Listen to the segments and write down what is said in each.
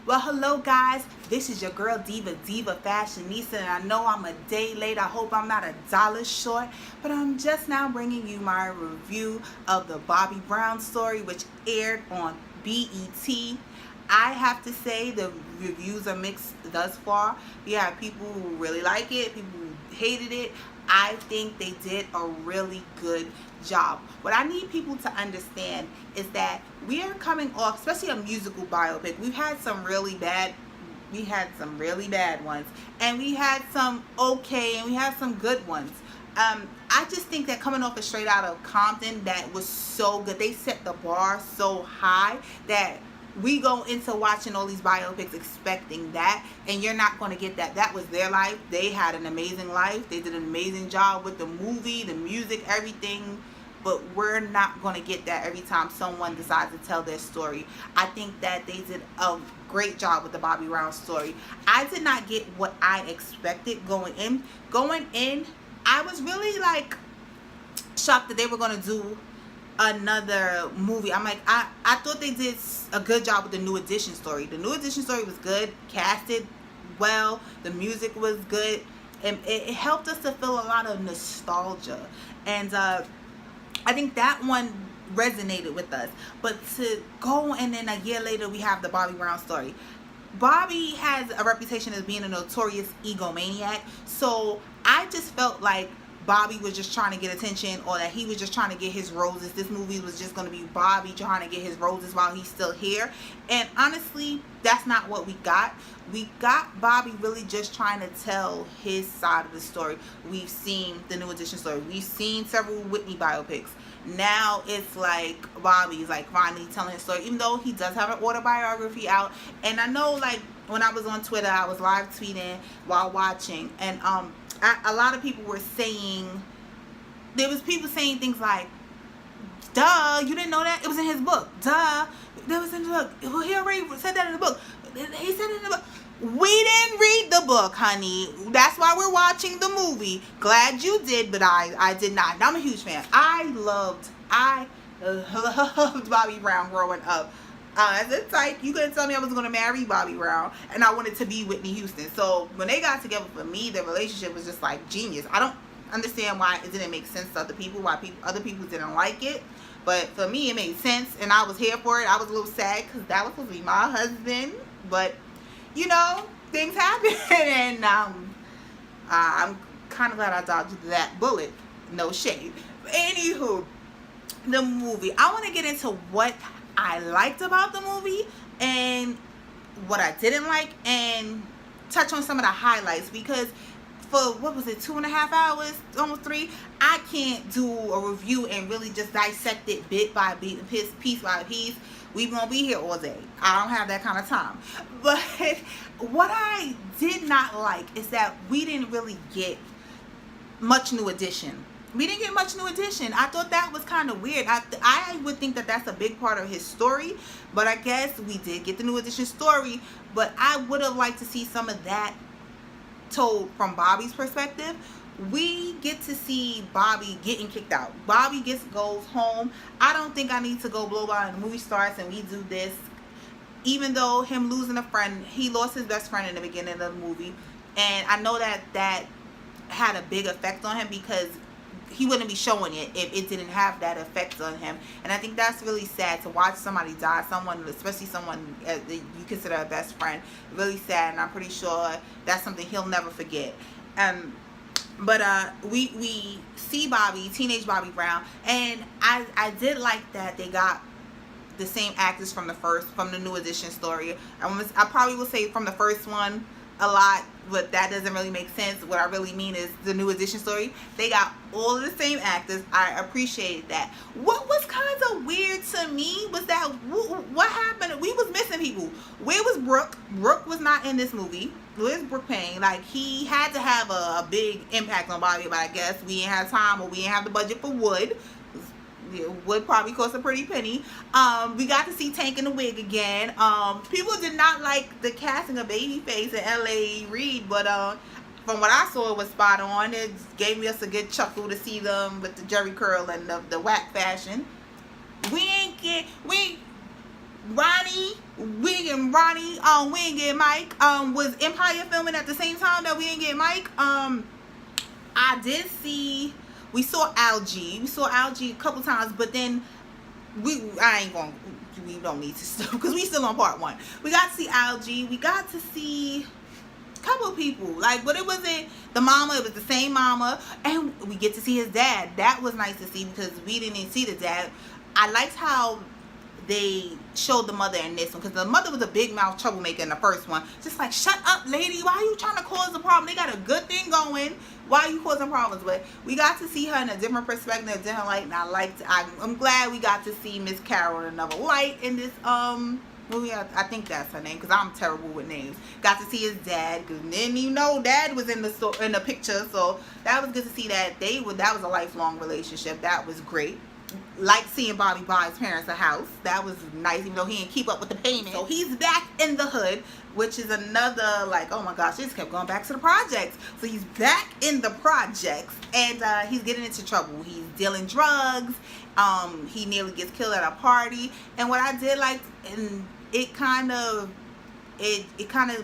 Well, hello guys, this is your girl Diva Fashionista, and I know I'm a day late. I hope I'm not $1 short, but I'm just now bringing you my review of the Bobby Brown story, which aired on BET. I have to say the reviews are mixed thus far. You have people who really like it, people who hated it. I think they did a really good job. What I need people to understand is that we are coming off, especially a musical biopic. We've had some really bad ones, and we had some okay, and we had some good ones. I just think that coming off of Straight Out of Compton, that was so good. They set the bar so high that we go into watching all these biopics expecting that, and you're not going to get that. That was their life. They had an amazing life. They did an amazing job with the movie, the music, everything, but we're not going to get that every time someone decides to tell their story. I think that they did a great job with the Bobby Brown story. I did not get what I expected going in. I was really shocked that they were going to do another movie. I'm like, I thought they did a good job with the New Edition story. The New Edition story was good, casted well, the music was good, and it helped us to feel a lot of nostalgia, and I think that one resonated with us. But to go and then a year later we have the Bobby Brown story. Bobby has a reputation as being a notorious egomaniac, so I just felt like Bobby was just trying to get attention, or that he was just trying to get his roses. This movie was just going to be Bobby trying to get his roses while he's still here. And honestly, that's not what we got. We got Bobby really just trying to tell his side of the story. We've seen the New Edition story. We've seen several Whitney biopics. Now it's like Bobby's finally telling his story, even though he does have an autobiography out. And I know when I was on Twitter, I was live tweeting while watching, and a lot of people were saying, there was people saying things like, duh, you didn't know that? It was in his book. Duh, that was in the book. Well, he already said that in the book. He said it in the book. We didn't read the book, honey. That's why we're watching the movie. Glad you did, but I did not. And I'm a huge fan. I loved Bobby Brown growing up. It's like, you couldn't tell me I was going to marry Bobby Brown and I wanted to be Whitney Houston. So when they got together, for me, their relationship was just genius. I don't understand why it didn't make sense to other people, why other people didn't like it. But for me, it made sense, and I was here for it. I was a little sad because that was supposed to be my husband. But, you know, things happen, and I'm kind of glad I dodged that bullet. No shade. Anywho, the movie. I want to get into what I liked about the movie and what I didn't like, and touch on some of the highlights, because for, 2.5 hours, almost 3, I can't do a review and really just dissect it bit by bit, piece by piece. We won't be here all day. I don't have that kind of time. But what I did not like is that we didn't really get much New Edition. We didn't get much New Edition. I thought that was kind of weird. I would think that that's a big part of his story, but I guess we did get the New Edition story. But I would have liked to see some of that told from Bobby's perspective. We get to see Bobby getting kicked out. Bobby goes home. I don't think I need to go blow by and the movie starts and we do this. Even though him losing a friend, he lost his best friend in the beginning of the movie, and I know that had a big effect on him, because he wouldn't be showing it if it didn't have that effect on him. And I think that's really sad to watch somebody die, someone, especially someone that you consider a best friend. Really sad, and I'm pretty sure that's something he'll never forget. But we see Bobby, teenage Bobby Brown, and I did like that they got the same actors from the New Edition story. I probably will say from the first one a lot, but that doesn't really make sense. What I really mean is the New Edition story. They got all of the same actors. I appreciated that. What was kind of weird to me was that what happened? We was missing people. Where was Brooke? Brooke was not in this movie. Where's Brooke Payne? He had to have a big impact on Bobby, but I guess we didn't have time, or we didn't have the budget for wood. Would probably cost a pretty penny. We got to see Tank in the wig again. People did not like the casting of Babyface and L.A. Reid, but from what I saw, it was spot on. It gave us a good chuckle to see them with the jerry curl and the whack fashion. Ronnie, we and Ronnie, we didn't get Mike. Was Empire filming at the same time that we didn't get Mike? I did see, we saw Algie a couple times, but then we don't need to still, because we still on part 1. We got to see Algie, we got to see a couple of people, like, but it wasn't the mama, it was the same mama, and we get to see his dad. That was nice to see, because we didn't even see the dad. I liked how they showed the mother in this one, because the mother was a big mouth troublemaker in the first one, just like, shut up lady, why are you trying to cause a problem? They got a good thing going, why are you causing problems? But we got to see her in a different perspective, a different light, and I'm glad we got to see Miss Carol in another light in this movie. I think that's her name, because I'm terrible with names. Got to see his dad, because then dad was in the picture, so that was good to see that that was a lifelong relationship. That was great. Like seeing Bobby buy his parents a house. That was nice, even though he didn't keep up with the payment. So he's back in the hood, which is another, like, oh my gosh, they just kept going back to the projects. So he's back in the projects, and he's getting into trouble. He's dealing drugs. He nearly gets killed at a party. And what I did like, and it kind of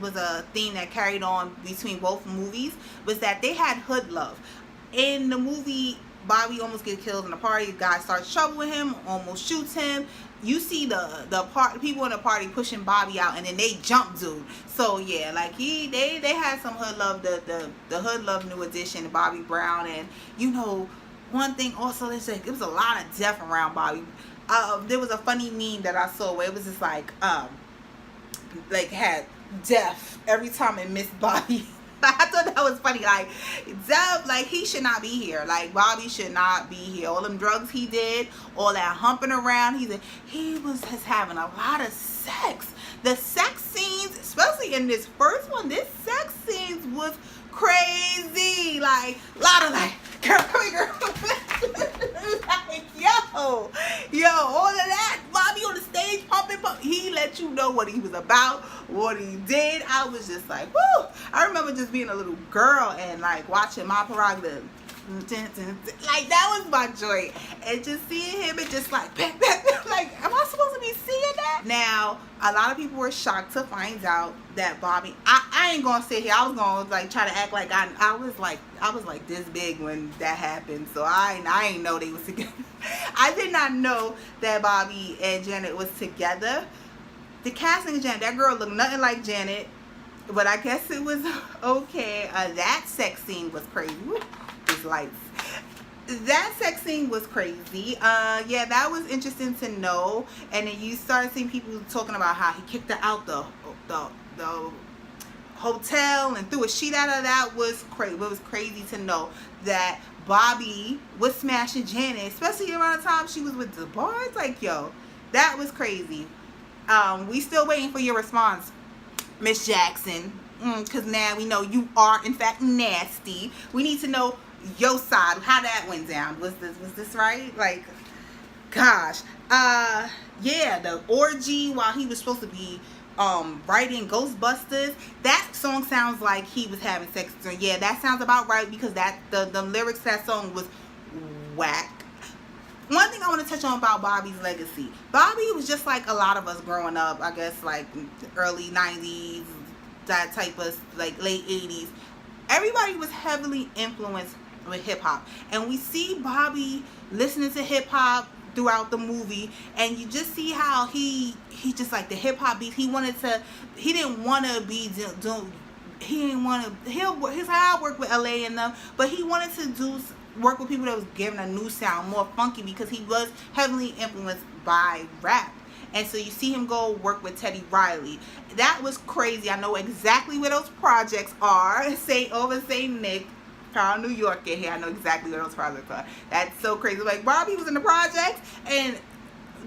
was a theme that carried on between both movies, was that they had hood love. In the movie, Bobby almost gets killed in the party. The guy starts trouble with him, almost shoots him. You see the people in the party pushing Bobby out, and then they jump dude. So yeah, like they had some hood love. The hood love new edition, Bobby Brown. And one thing also, they said it was a lot of death around Bobby. There was a funny meme that I saw where it was just like had death every time it missed Bobby. I thought that was funny. Like, Dub, like, he should not be here. Like, Bobby should not be here. All them drugs he did, all that humping around, he was just having a lot of sex. The sex scenes, especially in this first one, this sex scenes was crazy. Like, a lot of like, girl, like, yo, all of that. Bobby on the stage pumping. He let you know what he was about, what he did. I was just like, whoo. I remember just being a little girl and like watching My Prerogative. Like, that was my joy. And just seeing him and just like, like, am I supposed to be seeing that? Now, a lot of people were shocked to find out that Bobby, I ain't gonna sit here, I was gonna like try to act like I was like this big when that happened. So I ain't know they was together. I did not know that Bobby and Janet was together. The casting of Janet, that girl looked nothing like Janet, but I guess it was okay. That sex scene was crazy. Woo, these lights. That sex scene was crazy. Yeah, that was interesting to know. And then you started seeing people talking about how he kicked her out the hotel and threw a sheet at her. That was crazy. It was crazy to know that Bobby was smashing Janet, especially around the time she was with the Bards. Like, yo, that was crazy. We still waiting for your response, Miss Jackson, because now we know you are in fact nasty. We need to know your side, how that went down. Was this right? Like, gosh. Yeah, the orgy while he was supposed to be writing Ghostbusters. That song sounds like he was having sex. So yeah, that sounds about right, because that the lyrics to that song was whack. One thing I want to touch on about Bobby's legacy. Bobby was just like a lot of us growing up, I guess, like early 90s, that type of, like, late 80s. Everybody was heavily influenced with hip-hop. And we see Bobby listening to hip-hop throughout the movie, and you just see how he just like the hip-hop beats. He didn't want to be doing, his how I work with LA and them, but he wanted to work with people that was giving a new sound, more funky, because he was heavily influenced by rap. And so you see him go work with Teddy Riley. That was crazy. I know exactly where those projects are. St. Nick, Carl, New York in here. I know exactly where those projects are. That's so crazy. Like, Bobby was in the projects, and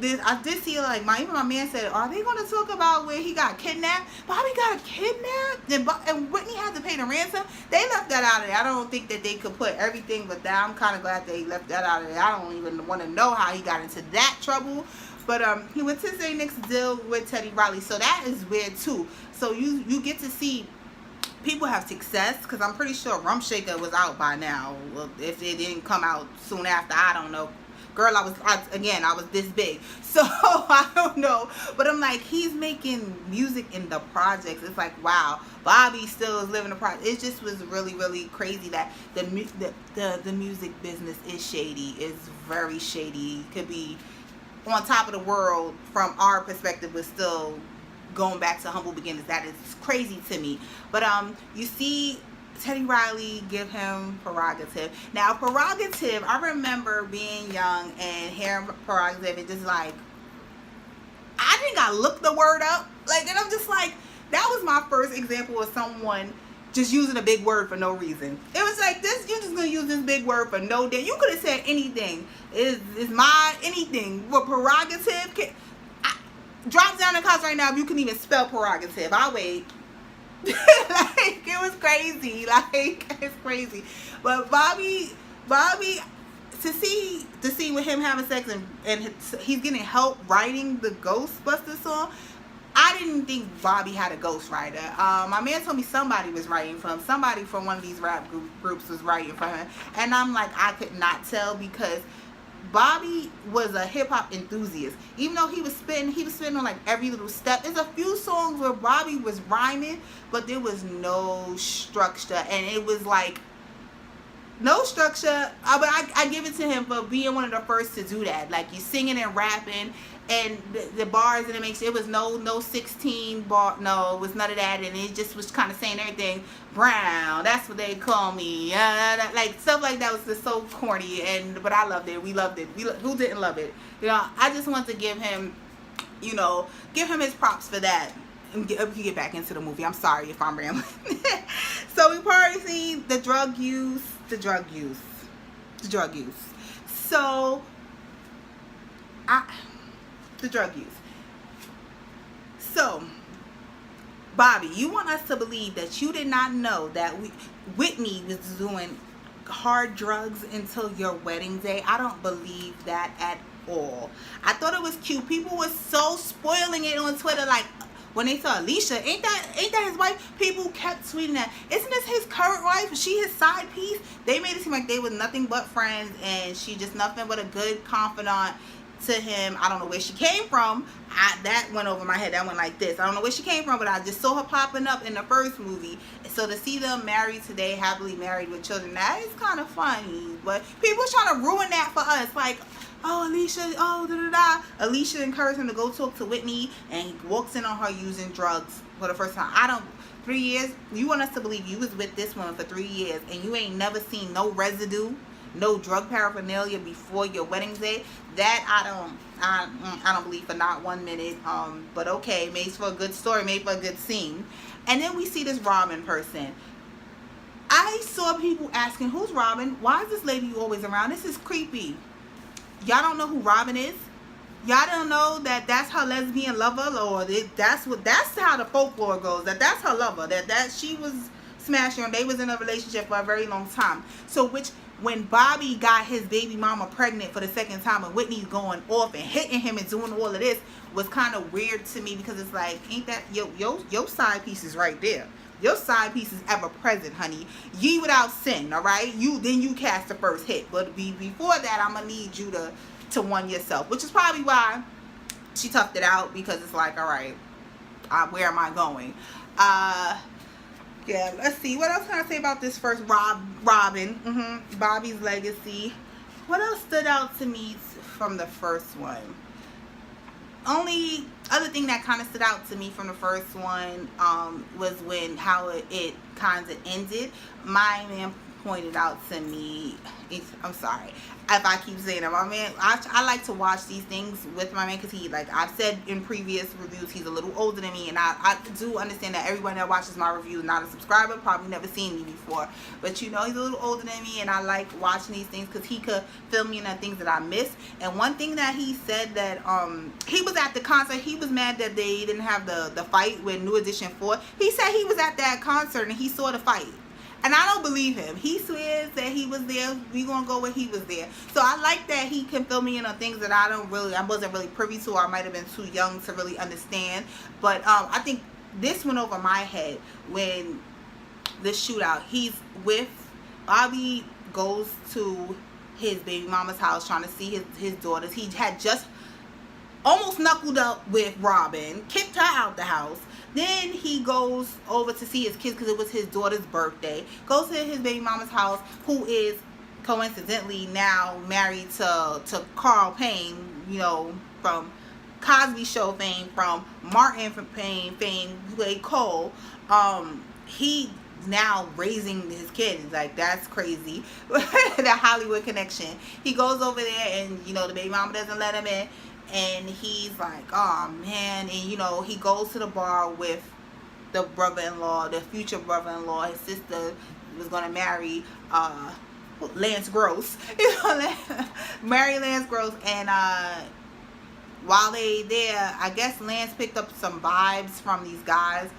I did see, like, even my man said, are they going to talk about where he got kidnapped? Bobby got kidnapped, and Whitney had to pay the ransom. They left that out of there. I don't think that they could put everything, but I'm kind of glad they left that out of there. I don't even want to know how he got into that trouble. But he went to St. Nick's deal with Teddy Riley, so that is weird too. So you get to see people have success, because I'm pretty sure Rum Shaker was out by now. Well, if it didn't come out soon after, I don't know. girl, I was this big. So I don't know, but I'm like, he's making music in the projects. It's like, wow, Bobby still is living the project. It just was really, really crazy that the music business is shady. It's very shady. Could be on top of the world from our perspective, but still going back to humble beginnings. That is crazy to me. But you see Teddy Riley give him Prerogative. Now Prerogative, I remember being young and hearing Prerogative and just like, I think I looked the word up, like, and I'm just like, that was my first example of someone just using a big word for no reason. It was like, this, you're just gonna use this big word for no day. You could have said anything. Is my anything. What Prerogative drop down in the comments right now if you can even spell Prerogative. I'll wait. Like, it was crazy. Like, it's crazy. But Bobby, to see the scene with him having sex and he's getting help writing the Ghostbusters song. I didn't think Bobby had a ghostwriter. My man told me somebody was writing for him. Somebody from one of these rap groups was writing for him. And I'm like, I could not tell, because Bobby was a hip-hop enthusiast. Even though he was spitting on like every little step. There's a few songs where Bobby was rhyming, but there was no structure. And it was like, no structure. But I give it to him for being one of the first to do that. Like, you singing and rapping, and the bars, and it was no 16 bar, no, it was none of that, and it just was kind of saying everything. Brown, that's what they call me. Like, stuff like that was just so corny, but I loved it. We loved it. Who didn't love it? You know, I just want to give him, you know, give him his props for that. And get back into the movie. I'm sorry if I'm rambling. So we probably see the drug use. So the drug use. So, Bobby, you want us to believe that you did not know that Whitney was doing hard drugs until your wedding day? I don't believe that at all. I thought it was cute. People were so spoiling it on Twitter, like, when they saw Alicia, ain't that his wife? People kept tweeting that. Isn't this his current wife? Is she his side piece? They made it seem like they were nothing but friends, and she just nothing but a good confidant to him. I don't know where she came from. That went over my head. That went like this. I don't know where she came from, but I just saw her popping up in the first movie. So to see them married today, happily married with children, that is kind of funny. But people are trying to ruin that for us. Like, oh, Alicia, oh, da-da-da. Alicia encouraged him to go talk to Whitney, and he walks in on her using drugs for the first time. 3 years? You want us to believe you was with this woman for 3 years, and you ain't never seen no residue, no drug paraphernalia before your wedding day? That I don't believe for not 1 minute. But okay, made for a good story, made for a good scene. And then we see this Robin person. I saw people asking, who's Robin? Why is this lady always around? This is creepy. Y'all don't know who Robin is? Y'all don't know that that's her lesbian lover, or that's how the folklore goes, that's her lover, that she was smashing her. They was in a relationship for a very long time. So when Bobby got his baby mama pregnant for the second time, and Whitney's going off and hitting him and doing all of this, was kind of weird to me, because it's like, ain't that your side piece is right there. Your side piece is ever present, honey. Ye without sin, all right? Then you cast the first hit. But before that, I'm going to need you to one yourself. Which is probably why she toughed it out, because it's like, all right, where am I going? Yeah, let's see. What else can I say about this first Robin? Bobby's legacy. What else stood out to me from the first one? Only other thing that kind of stood out to me from the first one was how it kind of ended. My man pointed out to me, I'm sorry if I keep saying it, my man, I like to watch these things with my man, because he, like I've said in previous reviews, he's a little older than me, and I do understand that everyone that watches my review is not a subscriber, probably never seen me before, but you know, he's a little older than me, and I like watching these things because he could fill me in on things that I missed. And one thing that he said, that he was at the concert, he was mad that they didn't have the fight with New Edition 4. He said he was at that concert and he saw the fight. And I don't believe him. He swears that he was there. We gonna go where he was there. So I like that he can fill me in on things that I wasn't really privy to, or I might have been too young to really understand. But I think this went over my head when the shootout. He's with Bobby, goes to his baby mama's house trying to see his daughters. He had just almost knuckled up with Robin, kicked her out the house. Then he goes over to see his kids because it was his daughter's birthday. Goes to his baby mama's house, who is coincidentally now married to Carl Payne, you know, from Cosby Show fame, from Martin from fame, who played Cole. He now raising his kids, like, that's crazy. The Hollywood connection. He goes over there, and you know, the baby mama doesn't let him in, and he's like, oh man. And you know, he goes to the bar with the brother-in-law, the future brother-in-law. His sister was gonna marry Lance Gross. Marry Lance Gross. And while they there, I guess Lance picked up some vibes from these guys.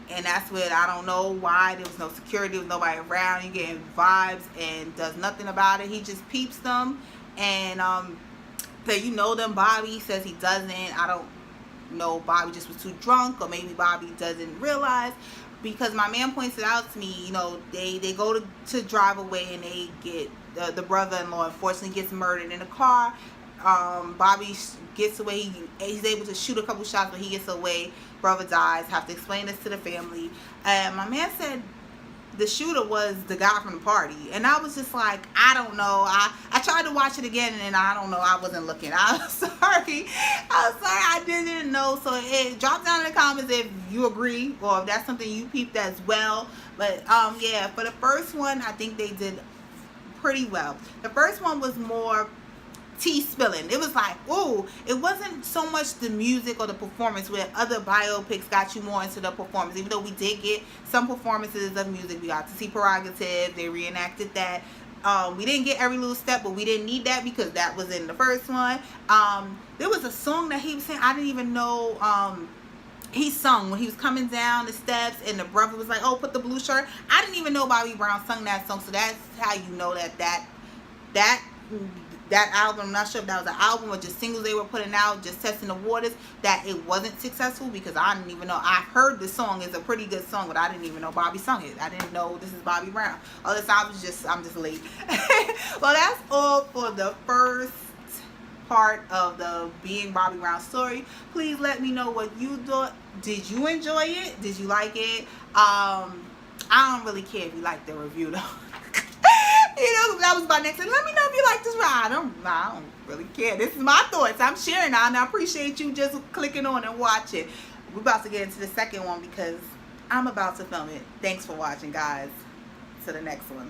And that's what, I don't know why, there was no security, there was nobody around. He getting vibes and does nothing about it. He just peeps them and say, you know them, Bobby. Says he doesn't. I don't know, Bobby just was too drunk, or maybe Bobby doesn't realize, because my man points it out to me. You know, they go to drive away, and they get the brother-in-law unfortunately gets murdered in a car. Bobby gets away. He's able to shoot a couple shots, but he gets away. Brother dies. Have to explain this to the family. And my man said the shooter was the guy from the party. And I was just like, I don't know. I tried to watch it again, and I don't know. I wasn't looking. I'm sorry. I didn't know. So drop down in the comments if you agree, or if that's something you peeped as well. But yeah, for the first one, I think they did pretty well. The first one was more tea spilling. It was like, ooh, it wasn't so much the music or the performance, where other biopics got you more into the performance. Even though we did get some performances of music, we got to see Prerogative, they reenacted that. We didn't get Every Little Step, but we didn't need that because that was in the first one. There was a song that he was saying, I didn't even know he sung when he was coming down the steps, and the brother was like, oh, put the blue shirt. I didn't even know Bobby Brown sung that song. So that's how you know that album, I'm not sure if that was an album or just singles they were putting out, just testing the waters, that it wasn't successful, because I didn't even know. I heard the song, it's a pretty good song, but I didn't even know Bobby sung it. I didn't know this is Bobby Brown. All this time I'm just late. Well, that's all for the first part of the Being Bobby Brown story. Please let me know what you thought. Did you enjoy it? Did you like it? I don't really care if you like the review though. You know, that was my next thing. Let me know if you like this ride. I don't really care. This is my thoughts. I'm sharing now, and I appreciate you just clicking on and watching. We're about to get into the second one because I'm about to film it. Thanks for watching, guys. To the next one.